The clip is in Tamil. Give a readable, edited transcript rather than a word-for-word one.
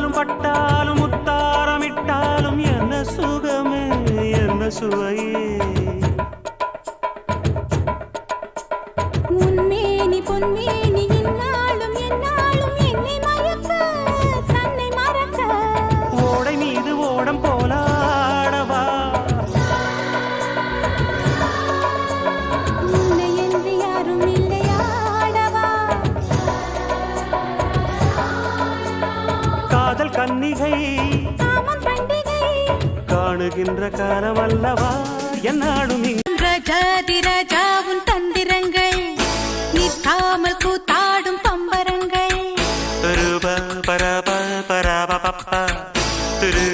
தொட்டாலும் பட்டாலும் முத்தாரமிட்டாலும் என்ன சுகமே என்ன சுவையே உன்மேனி பொன்மேனி இன்னாலும் என்னாலும் என்னை மயக்க தன்னை மறக்க ஓடை மீது ஓடம் போலாடவா உன்னை என்று யாரும் இல்லையாடவா காதல் கன்னிகை காமம் பண்டிகை காணுகின்ற காலமல்லவா என்னாடும் ரஜாதி ராஜாவும் தந்திரங்கள் நிற்காமல் கூத்தாடும் பம்பரங்கள் பரப பரப பரப பப்ப திரு